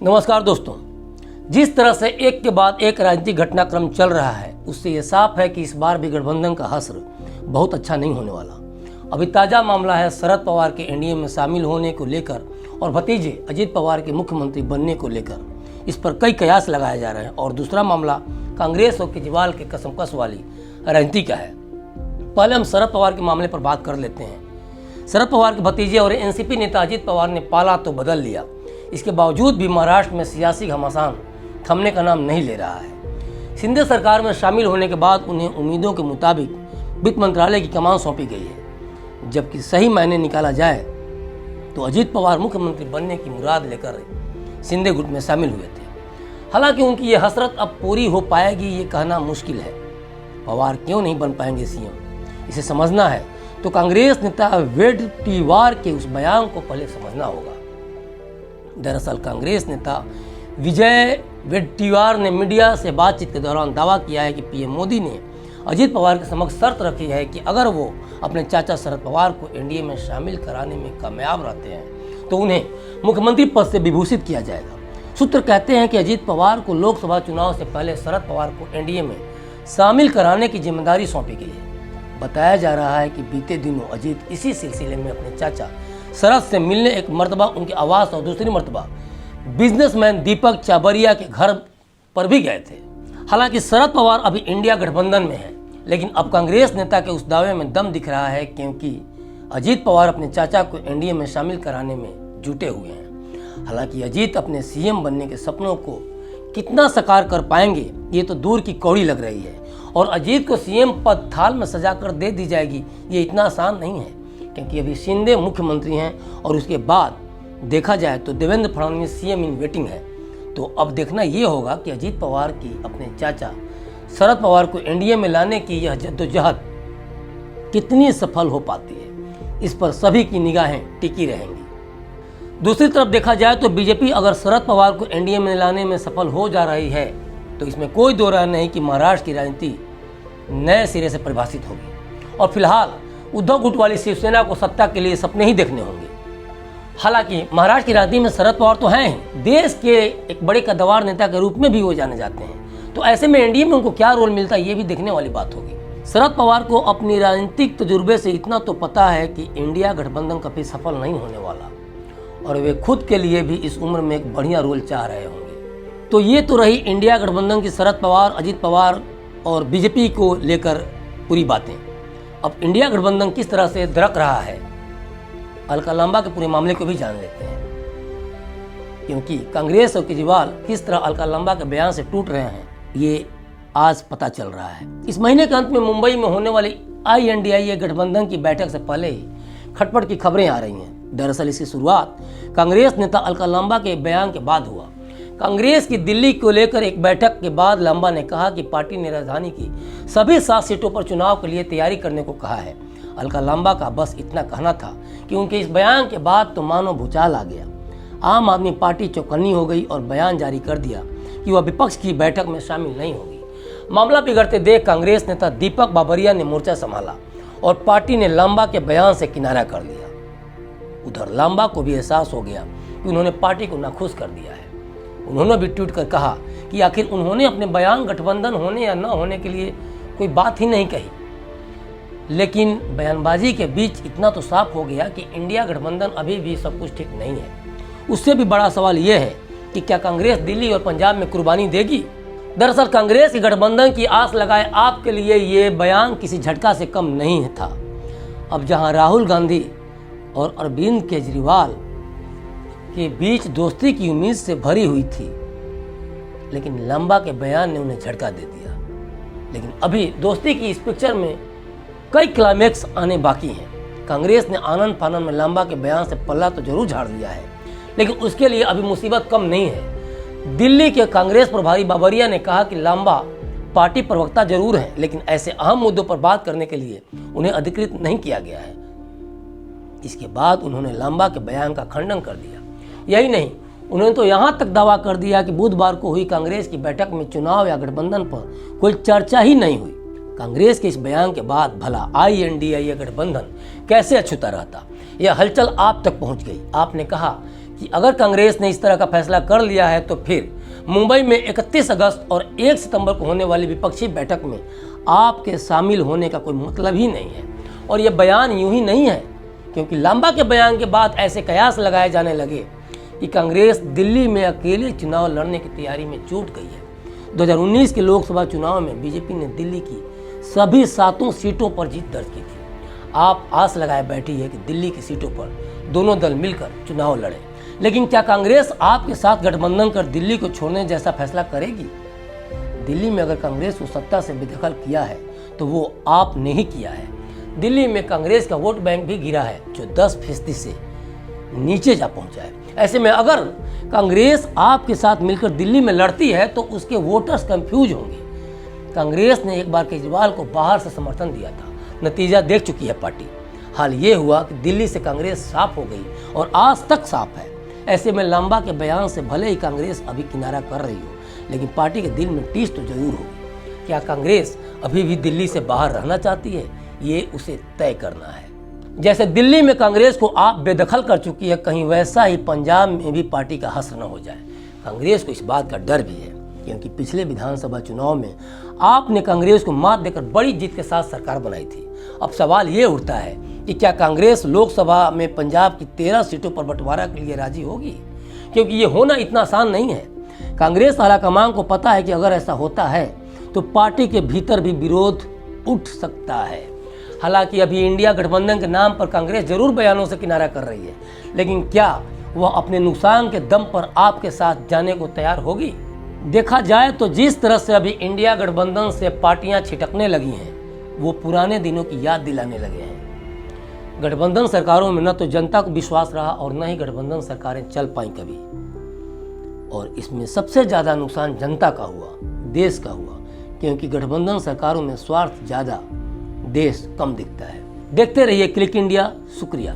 नमस्कार दोस्तों। जिस तरह से एक के बाद एक राजनीतिक घटनाक्रम चल रहा है, उससे ये साफ है कि इस बार भी गठबंधन का हश्र बहुत अच्छा नहीं होने वाला। अभी ताज़ा मामला है शरद पवार के एनडीए में शामिल होने को लेकर और भतीजे अजीत पवार के मुख्यमंत्री बनने को लेकर। इस पर कई कयास लगाए जा रहे हैं। और दूसरा मामला कांग्रेस और केजरीवाल के कसमकस वाली राजनीति का है। पहले हम शरद पवार के मामले पर बात कर लेते हैं। शरद पवार के भतीजे और एनसीपी नेता अजीत पवार ने पाला तो बदल लिया। इसके बावजूद भी महाराष्ट्र में सियासी घमासान थमने का नाम नहीं ले रहा है। शिंदे सरकार में शामिल होने के बाद उन्हें उम्मीदों के मुताबिक वित्त मंत्रालय की कमान सौंपी गई है, जबकि सही मायने निकाला जाए तो अजीत पवार मुख्यमंत्री बनने की मुराद लेकर शिंदे गुट में शामिल हुए थे। हालांकि उनकी ये हसरत अब पूरी हो पाएगी ये कहना मुश्किल है। पवार क्यों नहीं बन पाएंगे सीएम, इसे समझना है तो कांग्रेस नेता वेड्टीवार के उस बयान को पहले समझना होगा। दरअसल कांग्रेस नेता विजय वेड्टीवार ने मीडिया से बातचीत के दौरान दावा किया है कि पीएम मोदी ने अजीत पवार के समक्ष शर्त रखी है कि अगर वो अपने चाचा शरद पवार को एनडीए में शामिल कराने में कामयाब रहते हैं तो उन्हें मुख्यमंत्री पद से विभूषित किया जाएगा। सूत्र कहते हैं कि अजीत पवार को लोकसभा चुनाव से पहले शरद पवार को एनडीए में शामिल कराने की जिम्मेदारी सौंपी गई है। बताया जा रहा है कि बीते दिनों अजीत इसी सिलसिले में अपने चाचा शरद से मिलने एक मर्तबा उनके आवास और दूसरी मर्तबा बिजनेसमैन दीपक चाबरिया के घर पर भी गए थे। हालांकि शरद पवार अभी इंडिया गठबंधन में है, लेकिन अब कांग्रेस नेता के उस दावे में दम दिख रहा है, क्योंकि अजीत पवार अपने चाचा को एनडीए में शामिल कराने में जुटे हुए हैं। हालांकि अजीत अपने सीएम बनने के सपनों को कितना साकार कर पाएंगे ये तो दूर की कौड़ी लग रही है। और अजीत को सीएम पद थाल में सजाकर दे दी जाएगी ये इतना आसान नहीं है, क्योंकि अभी शिंदे मुख्यमंत्री हैं और उसके बाद देखा जाए तो Devendra Fadnavis CM in waiting है। तो अब देखना ये होगा कि अजीत पवार की अपने चाचा शरद पवार को एनडीए में लाने की यह जद्दोजहद कितनी सफल हो पाती है, इस पर सभी की निगाहें टिकी रहेंगी। दूसरी तरफ देखा जाए तो बीजेपी अगर शरद पवार को एनडीए में लाने में सफल हो जा रही है तो इसमें कोई दो राय नहीं कि महाराष्ट्र की राजनीति नए सिरे से परिभाषित होगी। और फिलहाल उद्धव गुट वाली शिवसेना को सत्ता के लिए सपने ही देखने होंगे। हालांकि महाराष्ट्र की राजनीति में शरद पवार तो हैं ही, देश के एक बड़े कद्दावर नेता के रूप में भी वो जाने जाते हैं। तो ऐसे में एनडीए में उनको क्या रोल मिलता है ये भी देखने वाली बात होगी। शरद पवार को अपनी राजनीतिक तजुर्बे से इतना तो पता है कि इंडिया गठबंधन कभी सफल नहीं होने वाला, और वे खुद के लिए भी इस उम्र में एक बढ़िया रोल चाह रहे होंगे। तो ये तो रही इंडिया गठबंधन की शरद पवार, अजीत पवार और बीजेपी को लेकर पूरी बातें। अब इंडिया गठबंधन किस तरह से दरक रहा है, अलका लांबा के पूरे मामले को भी जान लेते हैं, क्योंकि कांग्रेस और केजरीवाल किस तरह अलका लांबा के बयान से टूट रहे हैं ये आज पता चल रहा है। इस महीने के अंत में मुंबई में होने वाली INDIA गठबंधन की बैठक से पहले ही खटपट की खबरें आ रही हैं। दरअसल इसकी शुरुआत कांग्रेस नेता अलका लांबा के बयान के बाद हुआ। कांग्रेस की दिल्ली को लेकर एक बैठक के बाद लांबा ने कहा कि पार्टी ने राजधानी की सभी 7 सीटों पर चुनाव के लिए तैयारी करने को कहा है। अलका लांबा का बस इतना कहना था कि उनके इस बयान के बाद तो मानो भूचाल आ गया। आम आदमी पार्टी चौकन्नी हो गई और बयान जारी कर दिया कि वह विपक्ष की बैठक में शामिल नहीं होगी। मामला बिगड़ते देख कांग्रेस नेता दीपक बाबरिया ने मोर्चा संभाला और पार्टी ने लांबा के बयान से किनारा कर लिया। उधर लांबा को भी एहसास हो गया कि उन्होंने पार्टी को नाखुश कर दिया है। उन्होंने भी ट्वीट कर कहा कि आखिर उन्होंने अपने बयान गठबंधन होने या न होने के लिए कोई बात ही नहीं कही। लेकिन बयानबाजी के बीच इतना तो साफ हो गया कि इंडिया गठबंधन अभी भी सब कुछ ठीक नहीं है। उससे भी बड़ा सवाल यह है कि क्या कांग्रेस दिल्ली और पंजाब में कुर्बानी देगी। दरअसल कांग्रेस की गठबंधन की आस लगाए आपके लिए ये बयान किसी झटका से कम नहीं था। अब जहां राहुल गांधी और अरविंद केजरीवाल के बीच दोस्ती की उम्मीद से भरी हुई थी, लेकिन लांबा के बयान ने उन्हें झटका दे दिया। लेकिन अभी दोस्ती की इस पिक्चर में कई क्लाइमैक्स आने बाकी हैं। कांग्रेस ने आनंद फानन में लांबा के बयान से पल्ला तो जरूर झाड़ दिया है, लेकिन उसके लिए अभी मुसीबत कम नहीं है। दिल्ली के कांग्रेस प्रभारी बाबरिया ने कहा कि लांबा पार्टी प्रवक्ता जरूर हैं, लेकिन ऐसे अहम मुद्दों पर बात करने के लिए उन्हें अधिकृत नहीं किया गया है। इसके बाद उन्होंने लांबा के बयान का खंडन कर दिया। यही नहीं, उन्होंने तो यहाँ तक दावा कर दिया कि बुधवार को हुई कांग्रेस की बैठक में चुनाव या गठबंधन पर कोई चर्चा ही नहीं हुई। कांग्रेस के इस बयान के बाद भला INDIA गठबंधन कैसे अछूता रहता। यह हलचल आप तक पहुंच गई। आपने कहा कि अगर कांग्रेस ने इस तरह का फैसला कर लिया है तो फिर मुंबई में 31 अगस्त और 1 सितंबर को होने वाली विपक्षी बैठक में आपके शामिल होने का कोई मतलब ही नहीं है। और ये बयान यूं ही नहीं है, क्योंकि लांबा के बयान के बाद ऐसे कयास लगाए जाने लगे कि कांग्रेस दिल्ली में अकेले चुनाव लड़ने की तैयारी में जुट गई है। 2019 के लोकसभा चुनाव में बीजेपी ने दिल्ली की सभी 7 सीटों पर जीत दर्ज की थी। आप आस लगाए बैठी है कि दिल्ली की सीटों पर दोनों दल मिलकर चुनाव लड़े, लेकिन क्या कांग्रेस आपके साथ गठबंधन कर दिल्ली को छोड़ने जैसा फैसला करेगी? दिल्ली में अगर कांग्रेस को सत्ता से बेदखल किया है तो वो आपने ही किया है। दिल्ली में कांग्रेस का वोट बैंक भी गिरा है, जो 10% से नीचे जा पहुंचा है। ऐसे में अगर कांग्रेस आपके साथ मिलकर दिल्ली में लड़ती है तो उसके वोटर्स कंफ्यूज होंगे। कांग्रेस ने एक बार केजरीवाल को बाहर से समर्थन दिया था, नतीजा देख चुकी है पार्टी। हाल ये हुआ कि दिल्ली से कांग्रेस साफ हो गई और आज तक साफ है। ऐसे में लांबा के बयान से भले ही कांग्रेस अभी किनारा कर रही हो, लेकिन पार्टी के दिल में टीस तो जरूर होगी। क्या कांग्रेस अभी भी दिल्ली से बाहर रहना चाहती है? ये उसे तय करना है। जैसे दिल्ली में कांग्रेस को आप बेदखल कर चुकी है, कहीं वैसा ही पंजाब में भी पार्टी का हश्र न हो जाए। कांग्रेस को इस बात का डर भी है, क्योंकि पिछले विधानसभा चुनाव में आपने कांग्रेस को मात देकर बड़ी जीत के साथ सरकार बनाई थी। अब सवाल ये उठता है कि क्या कांग्रेस लोकसभा में पंजाब की 13 सीटों पर बंटवारा के लिए राजी होगी? क्योंकि ये होना इतना आसान नहीं है। कांग्रेस आलाकमान को पता है कि अगर ऐसा होता है तो पार्टी के भीतर भी विरोध उठ सकता है। हालांकि अभी इंडिया गठबंधन के नाम पर कांग्रेस जरूर बयानों से किनारा कर रही है, लेकिन क्या वह अपने नुकसान के दम पर आपके साथ जाने को तैयार होगी? देखा जाए तो जिस तरह से अभी इंडिया गठबंधन से पार्टियां छिटकने लगी हैं, वो पुराने दिनों की याद दिलाने लगे हैं। गठबंधन सरकारों में न तो जनता को विश्वास रहा और न ही गठबंधन सरकारें चल पाई कभी। और इसमें सबसे ज़्यादा नुकसान जनता का हुआ, देश का हुआ, क्योंकि गठबंधन सरकारों में स्वार्थ ज़्यादा, देश कम दिखता है। देखते रहिए क्लिक इंडिया। शुक्रिया।